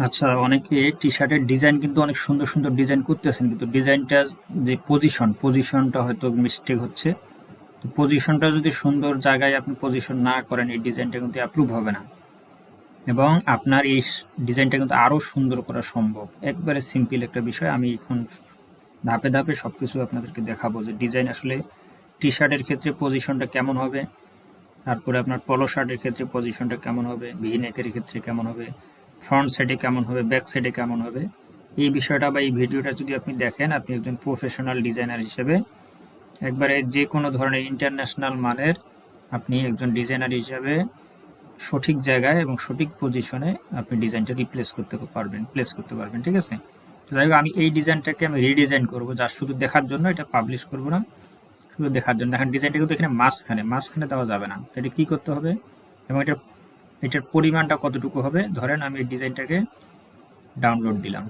আচ্ছা, অনেকে টি-শার্টের ডিজাইন কিন্তু অনেক সুন্দর সুন্দর ডিজাইন করতেছেন, কিন্তু ডিজাইনটা যে পজিশনটা হয়তো মিস্টেক হচ্ছে। তো পজিশনটা যদি সুন্দর জায়গায় আপনি পজিশন না করেন, এই ডিজাইনটা কিন্তু অ্যাপ্রুভ হবে না। এবং আপনার এই ডিজাইনটা কিন্তু আরও সুন্দর করা সম্ভব। একবারে সিম্পল একটা বিষয়, আমি এখন ধাপে ধাপে সব কিছু আপনাদেরকে দেখাবো যে ডিজাইন আসলে টি-শার্টের ক্ষেত্রে পজিশনটা কেমন হবে, তারপরে আপনার পলো শার্টের ক্ষেত্রে পজিশনটা কেমন হবে, ভি নেকের ক্ষেত্রে কেমন হবে, ফ্রন্ট সাইডে কেমন হবে, ব্যাক সাইডে কেমন হবে। এই বিষয়টা বা এই ভিডিওটা যদি আপনি দেখেন, আপনি একজন প্রফেশনাল ডিজাইনার হিসেবে একবারে যে কোনো ধরনের ইন্টারন্যাশনাল মানের আপনি একজন ডিজাইনার হিসেবে সঠিক জায়গায় এবং সঠিক পজিশনে আপনি ডিজাইনটা প্লেস করতে পারবেন। ঠিক আছে? যাই হোক, আমি এই ডিজাইনটাকে আমি রিডিজাইন করবো, যা শুধু দেখার জন্য, এটা পাবলিশ করবো না, শুধু দেখার জন্য। দেখেন ডিজাইনটা কিন্তু এখানে মাঝখানে দেওয়া যাবে না। তো এটা কী করতে হবে এবং এটার পরিমাণটা কতটুকু হবে। ধরেন আমি এই ডিজাইনটাকে ডাউনলোড দিলাম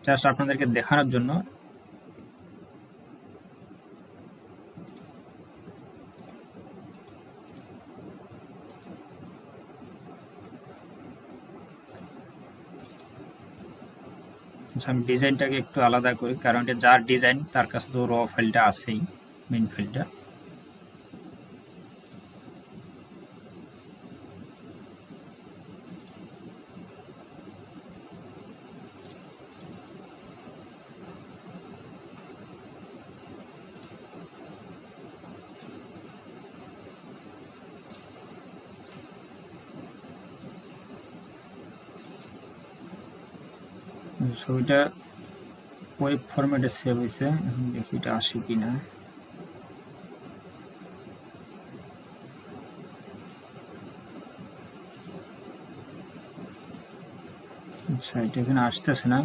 জাস্ট আপনাদেরকে দেখানোর জন্য। আমি ডিজাইনটাকে একটু আলাদা করি, কারণ এটা যার ডিজাইন তার কাছে তো র ফাইলটা আছেই, মেইন ফাইলটা। ছবিটা ওয়েব ফরম্যাটে সেভ হয়েছে, এখন দেখি এটা আসে কিনা। আচ্ছা, এটা এখানে আসতেছে না।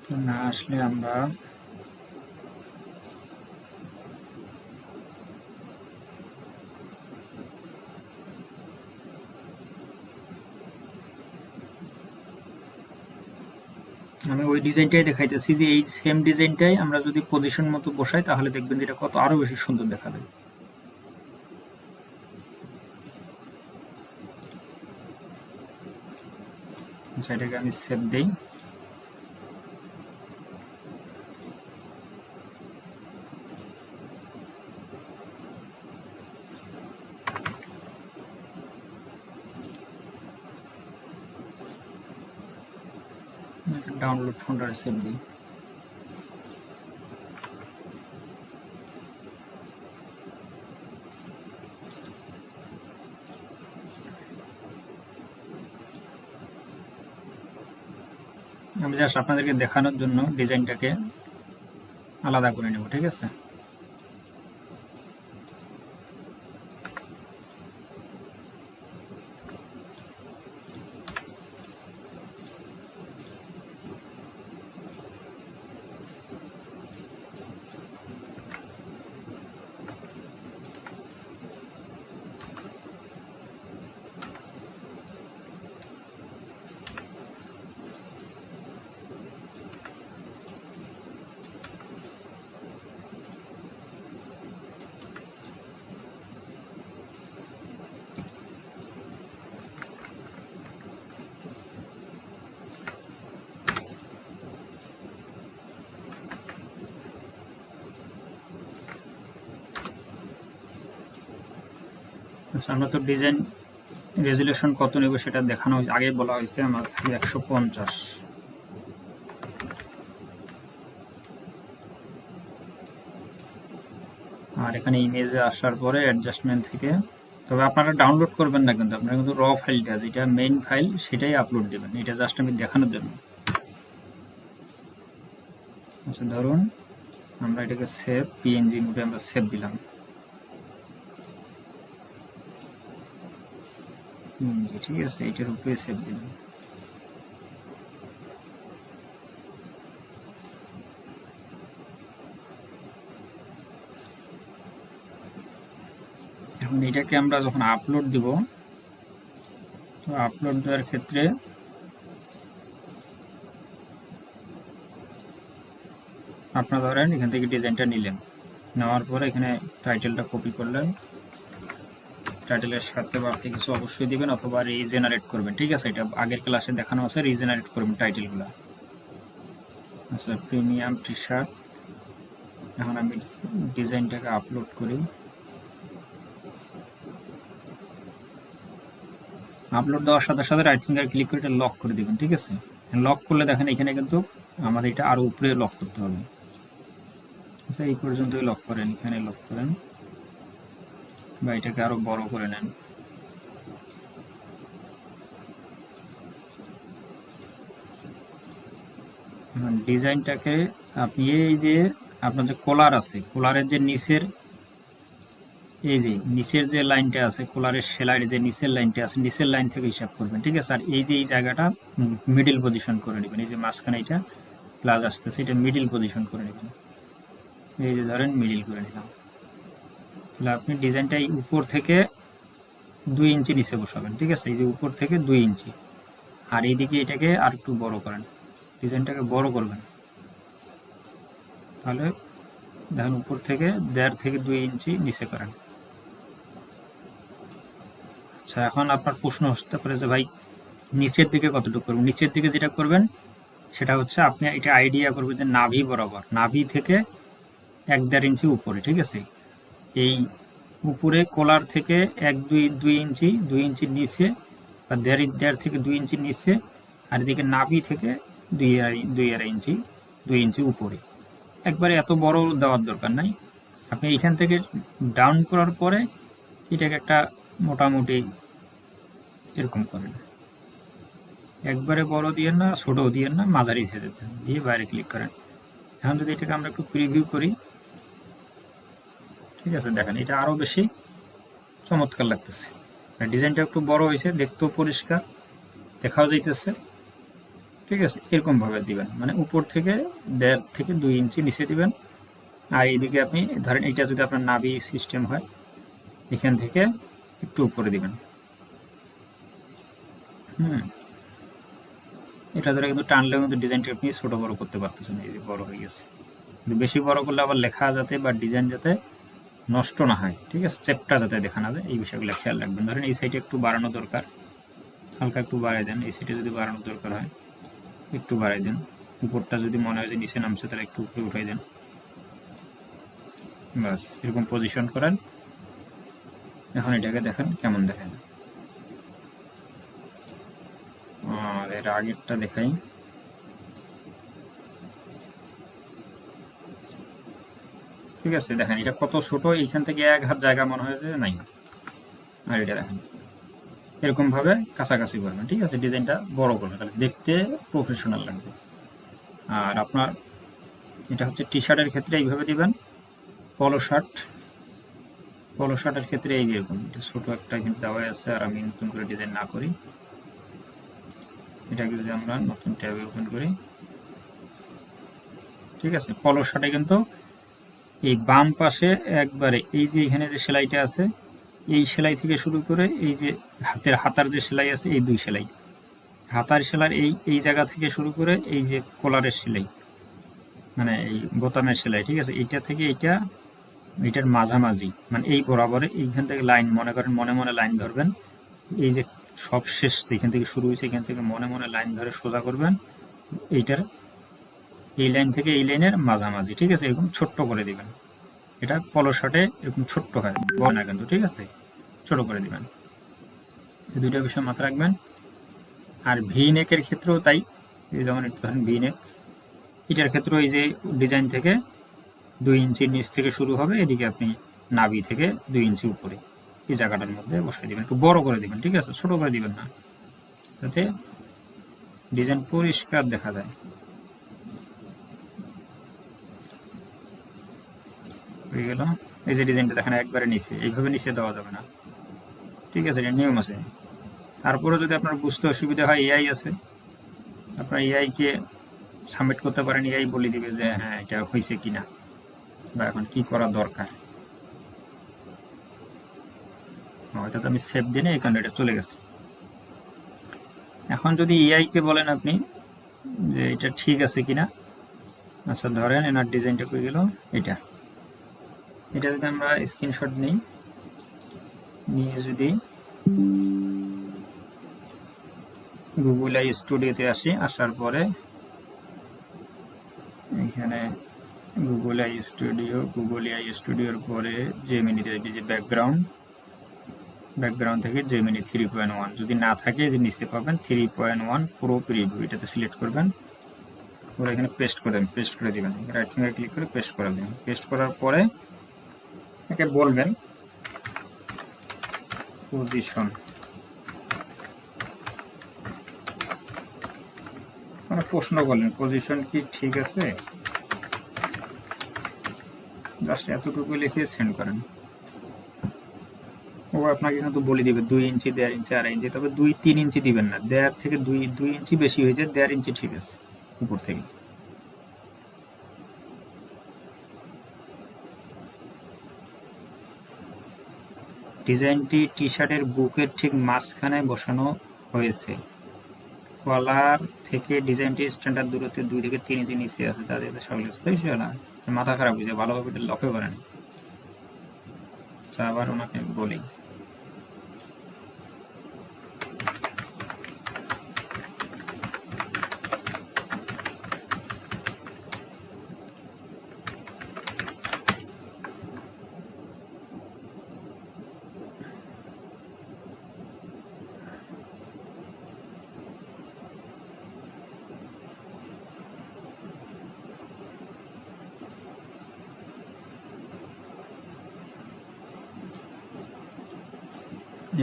তো না আসলে আমরা আমি ওই ডিজাইনটাই দেখাইতেছি, যে এই সেম ডিজাইনটাই আমরা যদি পজিশন মতো বসাই, তাহলে দেখবেন যে এটা কত আরো বেশি সুন্দর দেখাবে। আচ্ছা, এটাকে আমি সেভ দেই। ডাউনলোড ফোল্ডারে সেভ দিই। আমি জাস্ট আপনাদেরকে দেখানোর জন্য ডিজাইনটাকে আলাদা করে নেব। ঠিক আছে? আচ্ছা, আমরা তো ডিজাইন রেজুলেশন কত নেব সেটা দেখানো হয়েছে, আগে বলা হয়েছে আমার 150। আর এখানে ইমেজে আসার পরে অ্যাডজাস্টমেন্ট থেকে, তবে আপনারা ডাউনলোড করবেন না, কিন্তু আপনারা কিন্তু র ফাইলটা যেটা মেইন ফাইল সেটাই আপলোড দেবেন। এটা জাস্ট আমি দেখানোর জন্য। আচ্ছা, ধরুন আমরা এটাকে সেভ পিএনজি মোডে আমরা সেভ দিলাম। ঠিক আছে, এটার উপরে সেভ দিলাম। এখন এটাকে আমরা যখন আপলোড দিব, তো আপলোড দেওয়ার ক্ষেত্রে আপনারা ধরেন এখান থেকে ডিজাইনটা নিলেন, নেওয়ার পরে এখানে টাইটেলটা কপি করলেন, টাইটেলের সাথে বাড়তি কিছু অবশ্যই দিবেন অথবা রিজেনারেট করবেন, ঠিক আছে? এটা আগের ক্লাসে দেখানো আছে, রিজেনারেট করবেন টাইটেলগুলো। আচ্ছা, প্রিমিয়াম টি শার্ট। এখন আমি ডিজাইনটাকে আপলোড করি। আপলোড দেওয়ার সাথে সাথে রাইট ফিঙ্গার ক্লিক করে এটা লক করে দিবেন, ঠিক আছে? লক করলে দেখেন এখানে কিন্তু আমাদের এটা আরো উপরে লক করতে হবে। আচ্ছা, এই পর্যন্তই লক করেন, এখানে লক করেন বা এটাকে আরো বড় করে নেন। ডিজাইনটাকে আপনি এই যে আপনার যে কলার আছে, কলারের যে নিচের এই যে নিচের যে লাইনটা আছে, কলারের সেলাইয়ের যে নিচের লাইনটা আছে, নিচের লাইন থেকে হিসাব করবেন, ঠিক আছে? আর এই যে এই জায়গাটা মিডিল পজিশন করে নেবেন, এই যে মাঝখানে এটা প্লাস আসতেছে, এটা মিডিল পজিশন করে নেবেন। এই যে ধরেন মিডিল করে নিলাম। তাহলে আপনি ডিজাইনটা উপর থেকে 2 ইঞ্চি নিচে বসাবেন, ঠিক আছে? এই যে উপর থেকে 2 ইঞ্চি, আর এইদিকে এটাকে আর একটু বড় করেন, ডিজাইনটাকে বড় করবেন। তাহলে দেখেন উপর থেকে 1.5 থেকে 2 ইঞ্চি নিচে করেন। আচ্ছা, এখন আপনার প্রশ্ন আসতে পারে যে ভাই নিচের দিকে কতটুকু করবেন? নিচের দিকে যেটা করবেন সেটা হচ্ছে আপনি এটা আইডিয়া করবেন যে নাভি বরাবর, নাভি থেকে 1.5 ইঞ্চি উপরে, ঠিক আছে? এই উপরে কলার থেকে 2 ইঞ্চি 2 ইঞ্চি নিচে বা 1.5 থেকে 2 ইঞ্চি নিচে, আর এদিকে নাভি থেকে 2.5 ইঞ্চি 2 ইঞ্চি উপরে। একবারে এত বড় দেওয়ার দরকার নাই, আপনি এইখান থেকে ডাউন করার পরে এটাকে একটা মোটামুটি এরকম করেন, একবারে বড় দিয়েন না, ছোট দিয়েন না, মাঝারি সাইজের দিয়ে বাইরে ক্লিক করেন। এখন যদি এটাকে আমরা একটু প্রিভিউ করি, ঠিক আছে, দেখেন এটা আরো বেশি চমৎকার লাগতেছে। ডিজাইনটা একটু বড় হয়েছে, দেখতেও পরিষ্কার, দেখাও যাইতেছে, ঠিক আছে? এরকম ভাবে দিবেন, মানে উপর থেকে 1.5 থেকে 2 ইঞ্চি নিচে দিবেন। আর এইদিকে আপনি ধরেন এটা যদি আপনার নাভি সিস্টেম হয়, এখান থেকে একটু উপরে দিবেন। এটা ধরে কিন্তু টানলেও কিন্তু ডিজাইনটা আপনি ছোট বড় করতে পারতেছেন, এই যে বড় হয়ে গেছে। কিন্তু বেশি বড় করলে আবার লেখা যাতে বা ডিজাইন যাতে নষ্ট না হয়, ঠিক আছে? চেপটা যাতে দেখা না যায়, এই বিষয়গুলো খেয়াল রাখবেন। ধরেন এই সাইডে একটু বাড়ানো দরকার, হালকা একটু বাড়াই দেন। এই সাইডে যদি বাড়ানোর দরকার হয় একটু বাড়াই দেন। উপরটা যদি মনে হয় যে নিচে নামছে তাহলে একটু উপরে উঠাই দেন, বাস এরকম পজিশন করেন। এখন এটাকে দেখেন কেমন দেখেন। আর এর আগেরটা দেখাই, ঠিক আছে? দেখেন এটা কত ছোট, এইখান থেকে 1 হাত জায়গা মনে হয় যে নাই। আর এটা দেখেন এরকম ভাবে কাছাকাছি করবেন, ঠিক আছে? ডিজাইনটা বড় করবেন, তাহলে দেখতে প্রফেশনাল লাগবে। আর আপনার এটা হচ্ছে টি শার্টের ক্ষেত্রে এইভাবে দিবেন। পলো শার্টের ক্ষেত্রে এই যেরকম এটা ছোট একটা কিন্তু দেওয়া আছে, আর আমি নতুন করে ডিজাইন না করি, এটাকে যদি আমরা নতুন ট্যাবে ওপেন করি, ঠিক আছে? পলো শার্টে কিন্তু এই বাম পাশে একবারে এই যে এখানে যে সেলাইটা আছে, এই সেলাই থেকে শুরু করে এই যে হাতার যে সেলাই আছে, এই 2 সেলাই, হাতার সেলাই এই জায়গা থেকে শুরু করে এই যে কলারের সেলাই, মানে এই বোতামের সেলাই, ঠিক আছে? এইটা থেকে এইটার মাঝামাঝি, মানে এই বরাবরে এইখান থেকে লাইন মনে করেন, মনে মনে লাইন ধরবেন। এই যে সব শেষ যেখান থেকে শুরু হয়েছে এখান থেকে মনে মনে লাইন ধরে সোজা করবেন, এইটার এই লাইন থেকে এই লাইনের মাঝামাঝি, ঠিক আছে? এরকম ছোট্ট করে দিবেন। এটা পলো শার্টে এরকম ছোট্ট হয়, বড় না কিন্তু, ঠিক আছে? ছোট করে দিবেন। এই দুইটা বিষয় মাথায় রাখবেন। আর ভি নেকের ক্ষেত্রেও তাই, এই যেমন একটু ধরেন ভি নেক, এটার ক্ষেত্রেও এই যে ডিজাইন থেকে 2 ইঞ্চির নিচ থেকে শুরু হবে, এদিকে আপনি নাভি থেকে 2 ইঞ্চি উপরে এই জায়গাটার মধ্যে বসাই দিবেন, একটু বড় করে দিবেন, ঠিক আছে? ছোট করে দিবেন না, যাতে ডিজাইন পরিষ্কার দেখা যায়। হয়ে গেল। এই যে ডিজাইনটা দেখেন একবারে নিচে, এইভাবে নিচে দেওয়া যাবে না, ঠিক আছে? এটা নিয়ম আছে। তারপরে যদি আপনার বুঝতে অসুবিধা হয়, এআই আছে, আপনার এআই কে সাবমিট করতে পারেন, এআই বলে দিবে যে হ্যাঁ এটা হয়েছে কিনা বা এখন কি করা দরকার। এটা তো আমি সেভ দিই না, এই কারণে এটা চলে গেছে। এখন যদি এআই কে বলেন আপনি যে এটা ঠিক আছে কিনা, আচ্ছা ধরেন এনার ডিজাইনটা কই গেল, এটা যদি আমরা স্ক্রিনশট নিই, নিয়ে যদি গুগল আই স্টুডিওতে আসি, আসার পরে এখানে গুগল আই স্টুডিওর পরে জেমিনিতে যাবি, যে ব্যাকগ্রাউন্ড থেকে জেমিনি 3.1 যদি না থাকে যে নিচে পাবেন 3.1 প্রো প্রিভিউ, এটাতে সিলেক্ট করবেন, ওরা এখানে পেস্ট করে দিবেন, রাইট ফিঙ্গার ক্লিক করে পেস্ট করে দেবেন। পেস্ট করার পরে একে বলবেন পজিশন, মানে প্রশ্ন করলেন পজিশন কি ঠিক আছে, জাস্ট এতটুকু লিখে সেন্ড করেন। ও আপনাকে কিন্তু বলে দিবে 2 ইঞ্চি, 1.5 ইঞ্চি, 2.5 ইঞ্চি, তবে 2-3 ইঞ্চি দিবেন না, 1.5 থেকে 2 ইঞ্চি বেশি হয়ে যায়, 1.5 ইঞ্চি ঠিক আছে উপর থেকে। ডিজাইনটি টি শার্টের বুকের ঠিক মাঝখানে বসানো হয়েছে, কলার থেকে ডিজাইনটি স্ট্যান্ডার্ড দূরত্বে 2 থেকে 3 ইঞ্চি নিচে আছে, তাদের সকলে না মাথা খারাপ হয়েছে, ভালোভাবে লক্ষ্য করেন। আবার ওনাকে বলি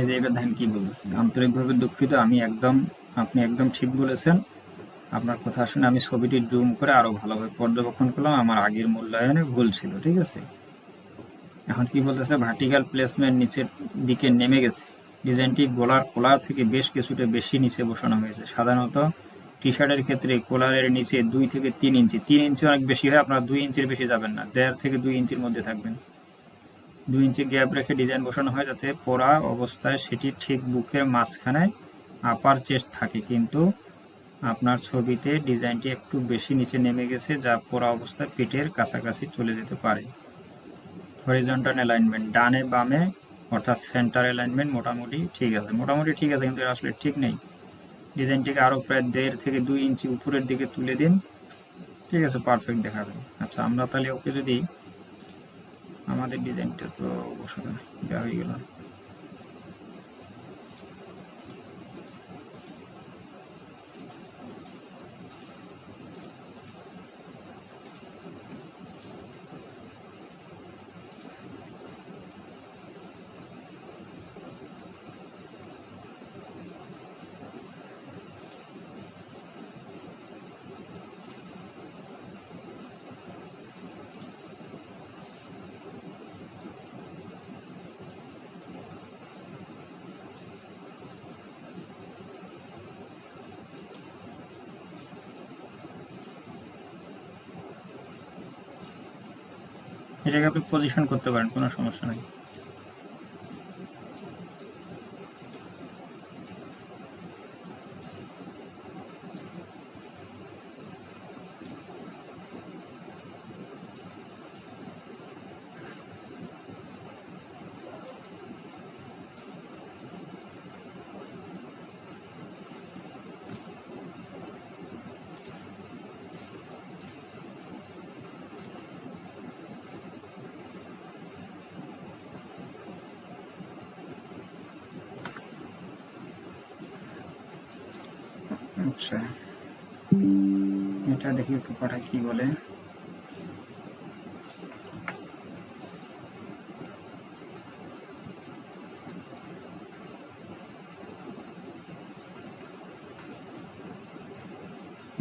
এই যে এটা ধ্যান কি বলতেছে, আন্তরিকভাবে দুঃখিত, আপনি একদম ঠিক বলেছেন, আপনার কথা শুনে আমি ছবিটি জুম করে আরো ভালোভাবে পর্যবেক্ষণ করলাম, আমার আগের মূল্যায়নে ভুল ছিল। ঠিক আছে, এখন কি বলতেছে, ভার্টিক্যাল প্লেসমেন্ট নিচের দিকে নেমে গেছে, ডিজাইনটি গলার কলার থেকে বেশ কিছুটা বেশি নিচে বসানো হয়েছে। সাধারণত টি শার্টের ক্ষেত্রে কোলারের নিচে 2 থেকে 3 ইঞ্চি, 3 ইঞ্চি অনেক বেশি হয়, আপনারা 2 ইঞ্চির বেশি যাবেন না, 1.5 থেকে 2 ইঞ্চির মধ্যে থাকবেন। 2 ইঞ্চি গ্যাপ রেখে ডিজাইন বসানো হয় যাতে পরা অবস্থায় সেটি ঠিক বুকের মাঝখানে আপার চেস্ট থাকে, কিন্তু আপনার ছবিতে ডিজাইনটি একটু বেশি নিচে নেমে গেছে, যা পরা অবস্থায় পেটের কাছাকাছি চলে যেতে পারে। হরিজন্টাল অ্যালাইনমেন্ট ডানে বামে অর্থাৎ সেন্টার অ্যালাইনমেন্ট মোটামুটি ঠিক আছে, কিন্তু আসলে ঠিক নেই। ডিজাইনটিকে আরও প্রায় 1.5 থেকে 2 ইঞ্চি উপরের দিকে তুলে দিন, ঠিক আছে, পারফেক্ট দেখাবে। আচ্ছা, আমরা তাহলে ওকে যদি আমাদের ডিজাইনটা তো বসানো দেওয়া হয়ে গেল, এটাকে আপনি পজিশন করতে পারেন, কোনো সমস্যা নাই। আচ্ছা, এটা দেখি একটু পাঠা কি বলে।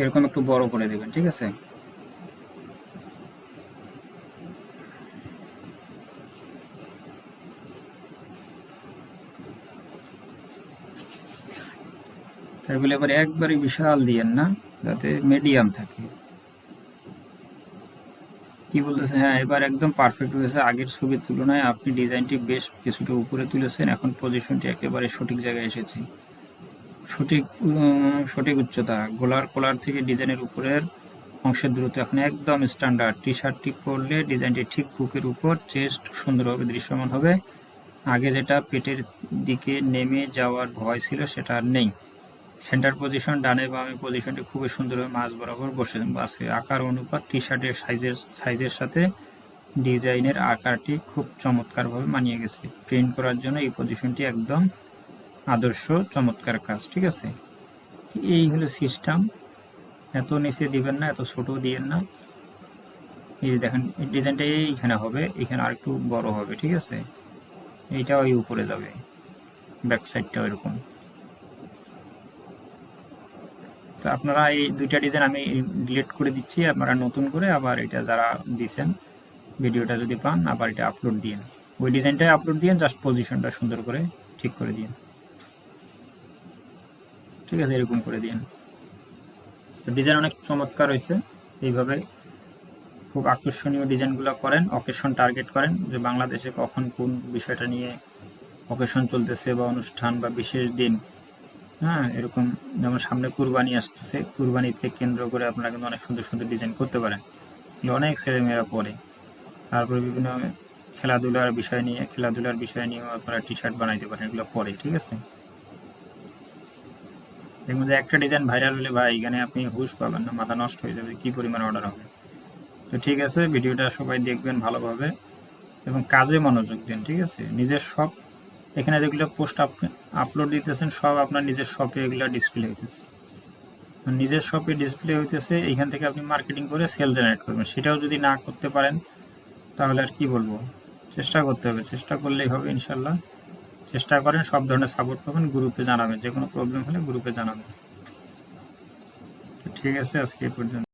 এরকম একটু বড় করে দেবেন, ঠিক আছে। তাই বলে এবার একবারে বিশাল দিয়েন না, যাতে মিডিয়াম থাকে। কি বলতেছে, হ্যাঁ এবার একদম পারফেক্ট হয়েছে, আগের ছবির তুলনায় আপনি ডিজাইনটি বেশ কিছুটা উপরে তুলেছেন, এখন পজিশনটি একেবারে সঠিক জায়গায় এসেছে। সঠিক উচ্চতা, গোলার কলার থেকে ডিজাইনের উপরের অংশের দূরত্ব এখন একদম স্ট্যান্ডার্ড। টি শার্টটি পরলে ডিজাইনটি ঠিক বুকের উপর চেস্ট সুন্দরভাবে দৃশ্যমান হবে, আগে যেটা পেটের দিকে নেমে যাওয়ার ভয় ছিল সেটা আর নেই। সেন্টার পজিশন, ডানে বামে পজিশনটি খুবই সুন্দরভাবে মাঝ বরাবর বসে আছে। আকার অনুপাত টি শার্টের সাইজের সাথে ডিজাইনের আকারটি খুব চমৎকারভাবে মানিয়ে গেছে। প্রিন্ট করার জন্য এই পজিশনটি একদম আদর্শ, চমৎকার কাজ। ঠিক আছে, এই হলো সিস্টেম। এত নিচে দিবেন না, এত ছোট দিবেন না। এই যে দেখেন, এই ডিজাইনটা এইখানে হবে, এখানে আর একটু বড় হবে। ঠিক আছে, এইটা ওই উপরে যাবে, ব্যাক সাইডটা এরকম। তো আপনারা এই দুইটা ডিজাইন আমি ডিলিট করে দিচ্ছি, আপনারা নতুন করে আবার এটা যারা দিছেন ভিডিওটা যদি পান আবার এটা আপলোড দিন, ওই ডিজাইনটাই আপলোড দিন, জাস্ট পজিশনটা সুন্দর করে ঠিক করে দিন। ঠিক আছে, এরকম করে দিন। ডিজাইন অনেক চমৎকার হয়েছে। এইভাবে খুব আকর্ষণীয় ডিজাইনগুলো করেন, অকেশন টার্গেট করেন, যে বাংলাদেশে কখন কোন বিষয়টা নিয়ে অকেশন চলতেছে বা অনুষ্ঠান বা বিশেষ দিন। হ্যাঁ, এরকম যেমন সামনে কুরবানি আসতেছে, কুরবানিতে কেন্দ্র করে আপনারা কিন্তু অনেক সুন্দর সুন্দর ডিজাইন করতে পারেন, অনেক ছেলেমেয়েরা পরে। তারপরে বিভিন্ন খেলাধুলার বিষয় নিয়েও আপনারা টি শার্ট বানাইতে পারেন, এগুলো পরে। ঠিক আছে, এর মধ্যে একটা ডিজাইন ভাইরাল হলে ভাই এখানে আপনি হুশ পাবেন না, মাথা নষ্ট হয়ে যাবে, কি পরিমাণ অর্ডার হবে। তো ঠিক আছে, ভিডিওটা সবাই দেখবেন ভালোভাবে এবং কাজে মনোযোগ দিন। ঠিক আছে, নিজের শপ, এখানে যেগুলো পোস্ট আপলোড দিতেছেন সব আপনার নিজের শপে এগুলো ডিসপ্লে হইতেছে, নিজের শপে ডিসপ্লে হইতেছে। এইখান থেকে আপনি মার্কেটিং করে সেল জেনারেট করবেন। সেটাও যদি না করতে পারেন তাহলে আর কি বলবো, চেষ্টা করতে হবে, চেষ্টা করলেই হবে ইনশাল্লাহ। চেষ্টা করেন, সব ধরনের সাপোর্ট পাবেন। গ্রুপে জানাবেন, যে কোনো প্রবলেম হলে গ্রুপে জানাবেন। ঠিক আছে, আজকে এই পর্যন্ত।